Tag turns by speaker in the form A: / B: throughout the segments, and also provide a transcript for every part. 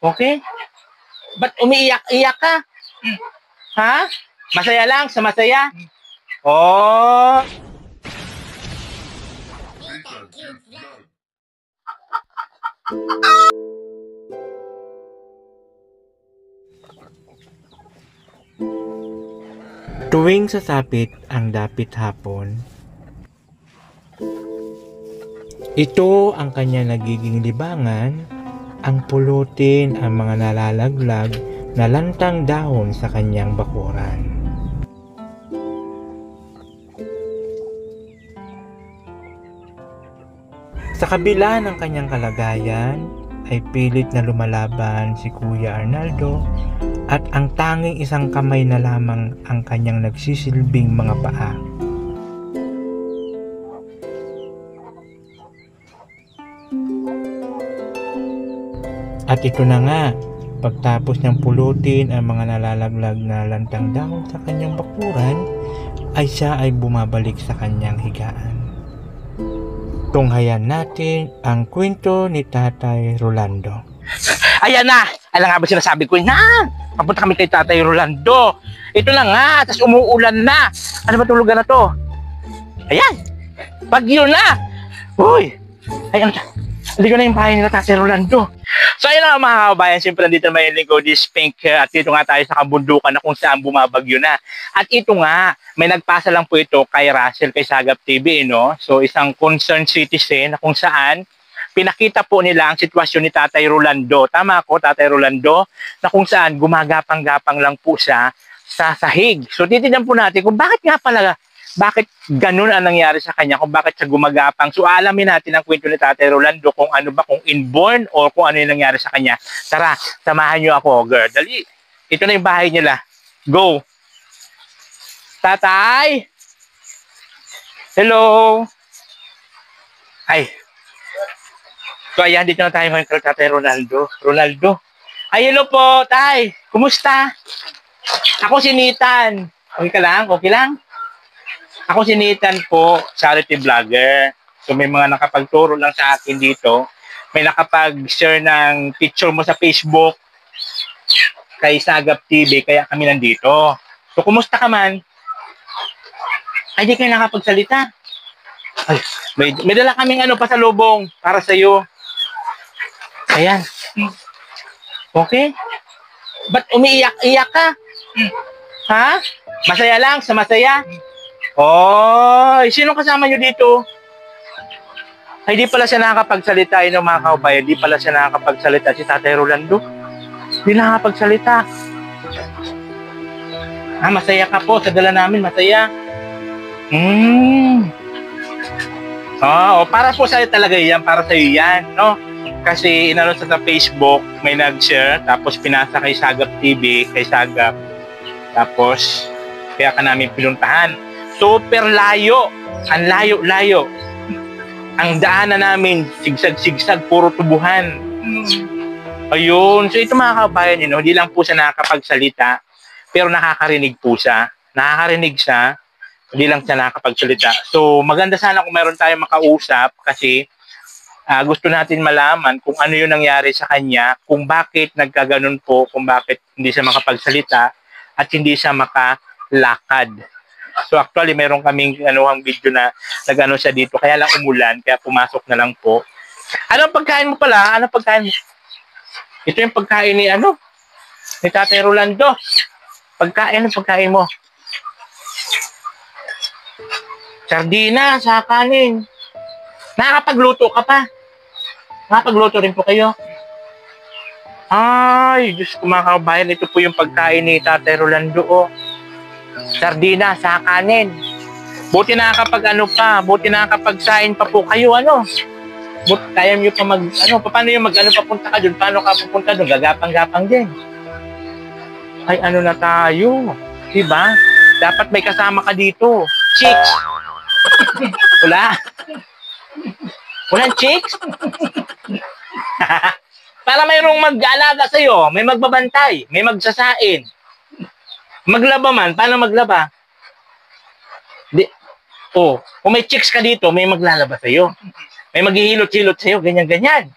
A: Okay? Ba't umiiyak-iyak ka? Ha? Masaya lang sa masaya? Oh!
B: Tuwing sasapit ang dapit hapon, ito ang kanya nagiging libangan, ang pulutin ang mga nalalaglag na lantang dahon sa kanyang bakuran. Sa kabila ng kanyang kalagayan, ay pilit na lumalaban si Kuya Arnaldo at ang tanging isang kamay na lamang ang kanyang nagsisilbing mga paa. At ito na nga, pagtapos niyang pulutin ang mga nalalaglag na lantang dahon sa kanyang bakuran, ay siya ay bumabalik sa kanyang higaan. Tunghayan natin ang kwento ni Tatay Rolando.
A: Ayan na! Alam nga ba sinasabi ko na? Papunta kami kay Tatay Rolando. Ito na nga, tas umuulan na. Ano ba tulugan na to? Ayan! Bagyo na! Uy! Ay, ano? Hindi ko na yung bahay nila Tatay Rolando. So ayun na mga kababayan, siyempre nandito naman yung lingkod is Pink at dito nga tayo sa kabundukan na kung saan bumabagyo na. At ito nga, may nagpasa lang po ito kay Russell, kay Sagap TV, no? So isang concerned citizen na kung saan pinakita po nila ang sitwasyon ni Tatay Rolando. Tama ako, Tatay Rolando, na kung saan gumagapang-gapang lang po siya sa sahig. So titignan po natin kung bakit nga pala, bakit ganun ang nangyari sa kanya, kung bakit siya gumagapang. So alamin natin ang kwento ni Tatay Rolando kung ano ba, kung inborn or kung ano yung nangyari sa kanya. Tara, samahan niyo ako, girl. Dali, ito na yung bahay nila. Go! Tatay! Hello! Ay. So ayan, dito na tayo ngayon kay Tatay Rolando. Rolando. Ay, hello po, Tay. Kumusta? Ako si Nitan. Okay ka lang? Okay lang? Ako si Nitan po, charity vlogger. So may mga nakapagturo lang sa akin dito. May nakapag-share ng picture mo sa Facebook kay Sagap TV, kaya kami nandito. So kumusta ka man? Ay, di kayo nakapagsalita. Ay, may dala kaming pasalubong para sa iyo. Ayan. Okay? Ba't umiiyak-iyak ka? Ha? Masaya lang sa masaya? Oh, sino kasama nyo dito? Ay, di pala siya nakakapagsalita, mga kaubayan. Di pala siya nakakapagsalita. Si Tatay Rolando, di nakakapagsalita. Ah, masaya ka po. Sa dala namin, masaya. Para po sa'yo talaga yan. Para sa'yo yan, no? Kasi inano sa Facebook, may nag-share, tapos pinasa kay Sagap TV, kay Sagap. Tapos, kaya ka namin pinuntahan. Super layo. Ang layo-layo. Ang daanan namin, sigsag-sigsag, puro tubuhan. Ayun. So ito mga kabayan, hindi lang po siya nakakapagsalita, pero nakakarinig po siya. Nakakarinig siya, hindi lang siya nakakapagsalita. So maganda sana kung meron tayong makausap kasi gusto natin malaman kung ano yung nangyari sa kanya, kung bakit nagkaganon po, kung bakit hindi siya makapagsalita at hindi siya makalakad. So actually meron kaming video na nag-ano siya dito, kaya lang umulan, kaya pumasok na lang po. Anong pagkain mo pala? Anong pagkain mo? Ito yung pagkain ni ni Tatay Rolando. Anong pagkain mo? Sardina sa kanin. Nakakapagluto ka pa? Nakakapagluto rin po kayo? Ay, Diyos ko mga kabayan, ito po yung pagkain ni Tatay Rolando, oh. Sardina sa kanin. Buti nakakapag buti nakakapagsain pa po kayo, Buti kaya nyo pa paano yung papunta ka doon? Paano ka pupunta doon? Gagapang-gapang din. Ay, na tayo? Diba? Dapat may kasama ka dito. Chicks! Wala? Walang chicks? Para mayroong mag-aalaga sa'yo, may magbabantay, may magsasain. Maglaba man, paano maglaba? Kung may chicks ka dito, may maglalaba sa'yo. May maghihilot-hilot sa'yo, ganyan-ganyan.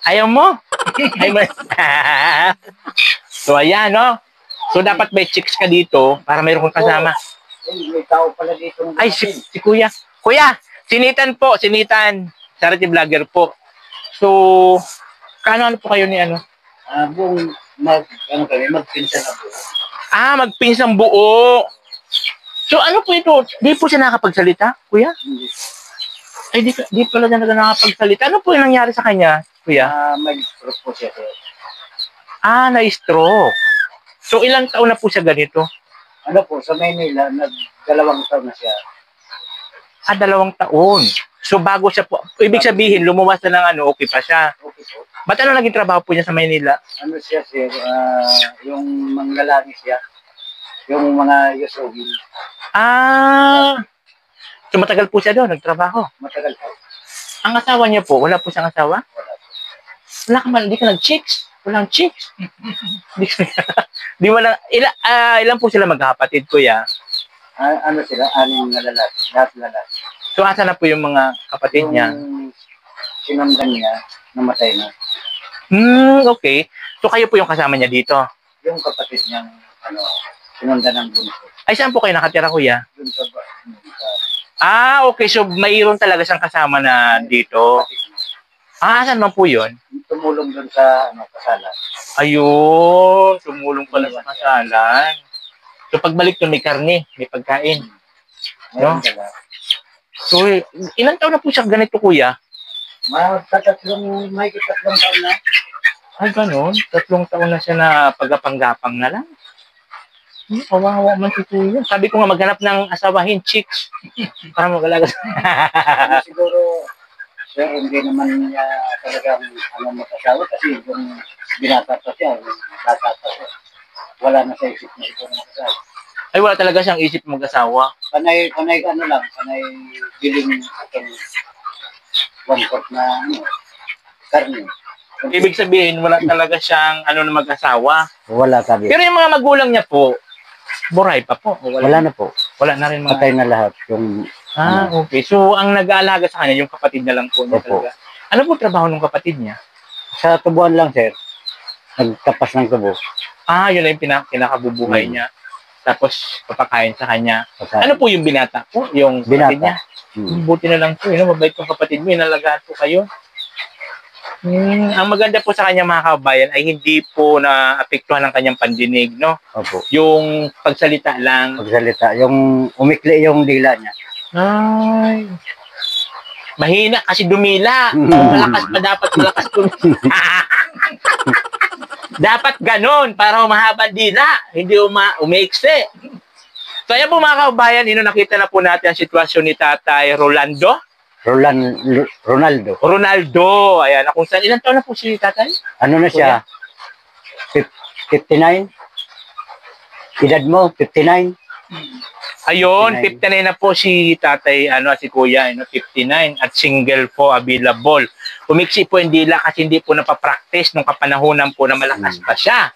A: Ayaw mo? Ayaw mo. So, ayan, no? So, dapat may chicks ka dito para mayroon kang kasama.
C: May tao pala dito.
A: Ay, si Kuya. Kuya, sinitan po, sinitan. Charity vlogger po. So, ano po kayo ni ano?
C: Buong magpinsan na po.
A: Magpinsang buo. So, ano po ito? Di po siya nakapagsalita, Kuya?
C: Hindi.
A: Ay, di pala siya nakapagsalita. Ano po yung nangyari sa kanya, Kuya?
C: May stroke po siya, sir.
A: Na-stroke. So, ilang taon na po siya ganito?
C: Ano po, sa Maynila, nag-2 taon na siya.
A: 2 taon. So, bago siya po, ibig sabihin, lumuwas na ng ano, okay pa siya.
C: Okay po.
A: Ba't ano naging trabaho po niya sa Maynila?
C: Ano siya, sir, yung manglalangis siya. Yung mga yusogin.
A: So matagal po siya doon, nagtrabaho.
C: Matagal po.
A: Ang asawa niya po, wala po siyang asawa?
C: Wala po.
A: Wala ka man, hindi ka nag-chicks? Walang chicks? Di wala, ilan po sila magkakapatid, Kuya?
C: Ano sila? 6 na lalaki. Lahat lalaki.
A: So asa na po yung mga kapatid niya?
C: Yung sinundan niya, namatay na.
A: Okay. So kayo po yung kasama niya dito?
C: Yung kapatid niyang, sinundan ng bunso.
A: Ay, saan po kayo nakatira, Kuya?
C: Dun sa
A: Okay. So mayroon talaga siyang kasama na dito.
C: kapatid niya.
A: Saan man po yun?
C: Tumulong dun sa, kasalan.
A: Ayun, tumulong pala sa kasalan. So pagbalik doon, may karne, may pagkain.
C: Meron dala.
A: So, ilang taon na po siya ganito, Kuya?
C: May tatlong taon na.
A: Ay, ganun. 3 taon na siya na pagapang-gapang na lang. Kawawa man si Kuya. Sabi ko nga, maghanap ng asawahin, chicks. Para mag-alaga.
C: Siguro, sir, hindi naman niya talagang mag-asawa kasi yung binata pa siya, bata pa siya. Wala na sa isip na siguro mag-asawa.
A: Ay, wala talaga siyang isip mag-asawa.
C: Panay biling itong 1/4 na karne.
A: Ibig sabihin, wala talaga siyang na mag-asawa.
C: Wala sabi.
A: Pero yung mga magulang niya po, buray pa po.
C: Wala na po.
A: Wala na rin mga...
C: Patay na lahat. Yung,
A: okay. So, ang nag-aalaga sa kanya, yung kapatid niya lang po. Niya
C: Opo.
A: talaga. Ano po trabaho ng kapatid niya?
C: sa tubuan lang, sir. Nagtapas ng tubo.
A: Yun na yung pinakabubuhay niya. Tapos, papakain sa kanya.
C: Pagkain.
A: Ano po yung binata po? Yung kapatid niya?
C: Hmm.
A: Buti na lang po, mabait yung kapatid mo, inalagaan po kayo. Ang maganda po sa kanya, mga kabayan, ay hindi po na-apektuhan ng kanyang pandinig, no?
C: Opo.
A: Yung pagsalita lang.
C: Pagsalita. Yung umikli yung dila niya.
A: Ay. Mahina kasi dumila. Malakas pa dapat, malakas dumila. Dapat ganon para humahaba dila. Hindi umaiksi. So ayan po mga kabayan, nakita na po natin ang sitwasyon ni Tatay Rolando. Ronaldo. Ayan, kung saan, ilang taon na po si Tatay?
C: Ano na siya? 59? Edad mo, 59?
A: Ayun, 59 na po si Tatay, si Kuya, 59 at single po available. Umiksi po yung dila kasi hindi po napapractice nung kapanahonan po na malakas pa siya.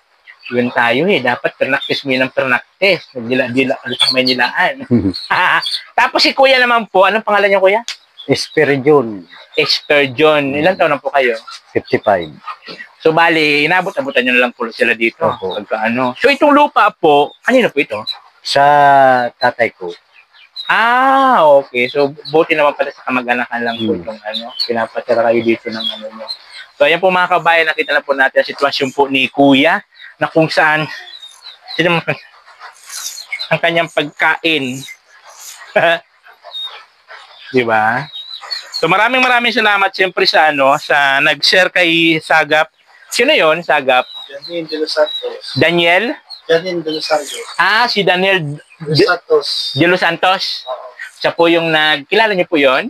A: Yun tayo dapat pernactice mo yun ng pernactice. Dila-dila sa Maynilaan. Tapos si Kuya naman po, anong pangalan niya, Kuya?
C: Esperidion.
A: Esperidion. Ilan taon na po kayo?
C: 55.
A: So bali, inabot-abutan nyo na lang po sila dito.
C: Opo.
A: So itong lupa po, kanino po ito?
C: Sa tatay ko.
A: Okay. So buti naman pala sa kamag-anakan lang po itong pinapatira kayo dito ng mo. So ayan po mga kabayan, nakita na po natin ang sitwasyon po ni Kuya na kung saan ang kanyang pagkain. Di ba? So maraming salamat siyempre sa sa nag-share kay Sagap. Sino 'yon, Sagap?
C: Daniel de los Santos.
A: Daniel?
C: Daniel de los Santos.
A: Si Daniel de los Santos. Siya po yung kilala niyo po 'yon?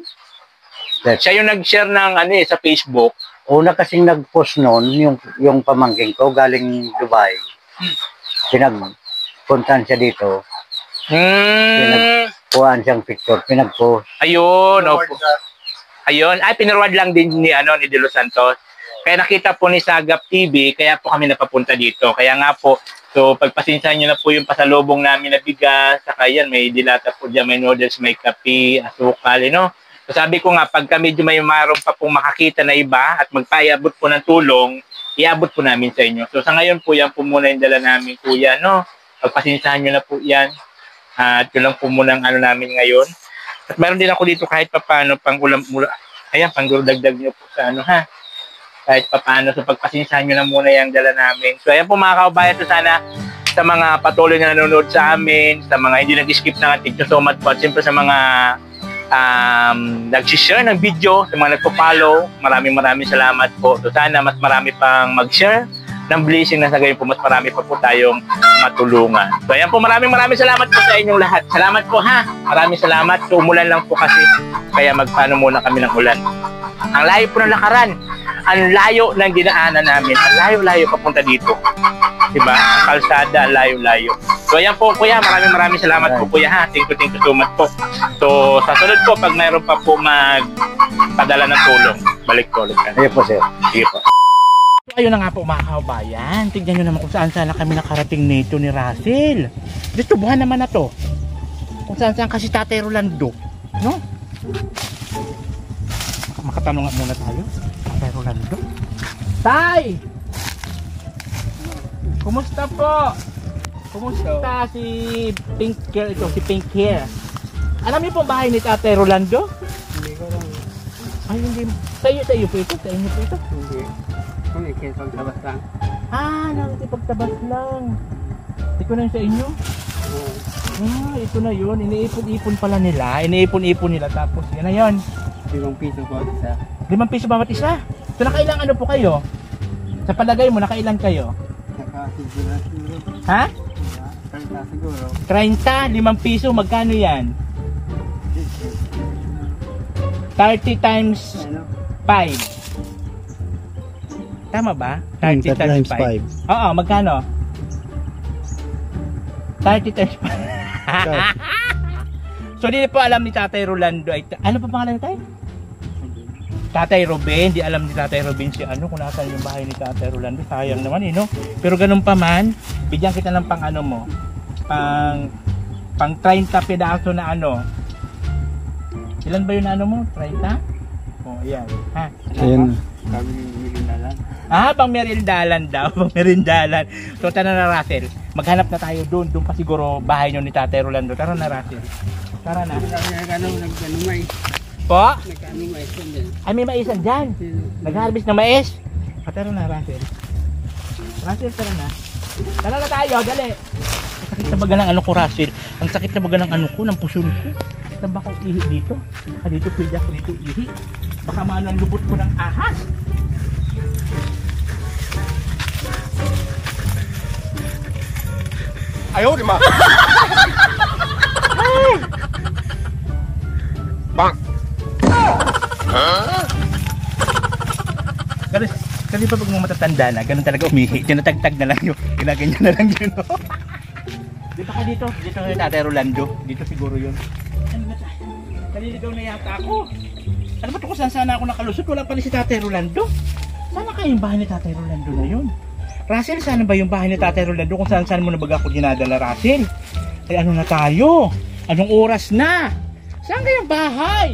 A: Siya yung nag-share ng sa Facebook.
C: Una kasing nag-post noon yung pamangking ko galing Dubai. Pinagpuntahan siya dito. Kuhaan siyang picture, pinag-post.
A: Ayun, opo. Ayun, pinarwad lang din ni De Los Santos. Kaya nakita po ni Sagap TV, kaya po kami napapunta dito. Kaya nga po, so pagpasensyahan niyo na po yung pasalubong namin na bigas, saka yan, may dilata po dyan, may noodles, may kape, asukal, So sabi ko nga, pagka medyo may maroon pa pong makakita na iba at magpaiabot po ng tulong, iabot po namin sa inyo. So sa ngayon po, yan po muna yung dala namin, kuya, no? Pagpasinsahan nyo na po yan. At yun lang po muna ang ano namin ngayon. At meron din ako dito kahit papaano pang ulam, ayan, pang dagdag nyo po sa ano, ha? Kahit papaano, so pagpasinsahan nyo na muna yung dala namin. So ayan po mga kaubayan, so sana sa mga patuloy na nanonood sa amin, sa mga hindi nag-skip na, thank you so much po. At siyempre sa mga nag-share ng video, sa mga nagpo-follow, maraming salamat po. So sana mas marami pang mag-share ng blessing na sa gayon po, mas marami pa po tayong matulungan. So ayan po, maraming salamat po sa inyong lahat. Salamat po ha, maraming salamat. So umulan lang po kasi, kaya magpaano muna kami ng ulan. Ang layo po ng lakaran, ang layo ng dinaanan namin, ang layo-layo papunta dito. Diba? Ang kalsada, ang layo-layo. So ayan po kuya, maraming salamat po kuya ha. Thank you so much po. So sa sunod po, pag mayroon pa po magpadala ng tulong, balik po ulit.
C: Ayun po sir.
A: Sige po.
B: Ayun na nga po mga kaubayan. Tignan nyo naman kung saan sana kami nakarating nito ni Russell. Dito buhan naman na to. Kung saan kasi Tatay Rolando. No? Makatanong nga muna tayo. Tatay Rolando. Tay! Kumusta po? Kumusta si Pink Hair? Ito, si Pink Hair. Alam niyo po bahay ni Tatay Rolando?
C: Hindi ko lang.
B: Ay, hindi. Sa iyo po ito? Sa inyo po ito?
C: Hindi. Kung ikipagtabas lang.
B: Nakikipagtabas lang. Ito na yung sa inyo? Ito na yun. Iniipon-ipon pala nila. Iniipon-ipon nila. Tapos, yan na yun.
C: 5 piso po isa.
B: 5 piso bawat isa? So, nakailang ano po kayo? Sa palagay mo, nakailan kayo?
C: Nakasiguro siguro.
B: Ha?
C: 30 siguro.
B: 30, 5 piso, magkano yan? 30 times
C: Ano?
B: 5. Tama ba? 30 times 5. Oo, magkano? 30 times 5. So, hindi po alam ni Tatay Rolando. Ano pa pangalan ni Tay? Tatay Robin. Di alam ni Tatay Robin si ano, kung nasa yung bahay ni Tatay Rolando. Sayang naman no? Pero ganun pa man, bigyan kita ng pang ano mo. Pang 30 pedaso na ano. Ilan ba yung ano mo? 30? Oh, ayan. Ha?
C: Ayan. Sabi ni Mirindalan.
B: Pang merindalan daw. Pang merindalan. So, tara na Russell. Maghanap na tayo doon. Doon pa siguro bahay nyo ni Tatay Rolando. Tara na Russell. Tara na.
C: Nagkano mais.
B: Po?
C: Nagkano mais din.
B: Ay, may maisan dyan. Nag-harvest na mais. Tara na Russell. Russell, tara na. Tara na tayo. Dali. Ang sakit na baga ng ano ko Russell. Ang sakit na baga ng ano ko. Ng puson ko. Sakit na ba akong ihi dito? Dito pwede ako dito ihi. Baka maano ang lubot ko ng ahas.
D: Ayaw, di ma. Bang.
B: Kasi pa pag mga matatanda na, ganun talaga umihi. Tinatagtag na lang yun. Ginaganyan na lang yun. Di ba ka dito? Dito yung Tatay Rolando. Dito siguro yun. Ano ba tayo? Naliligaw na yata ako. Ano ba ito kung saan sana ako nakalusot? Wala pa rin si Tatay Rolando. Sana kayo yung bahay ni Tatay Rolando na yun? Russell, sana ba yung bahay ni Tatay Rolando kung saan mo na baga ako dinadala, Russell? Ay ano na tayo? Anong oras na? Saan kayong bahay?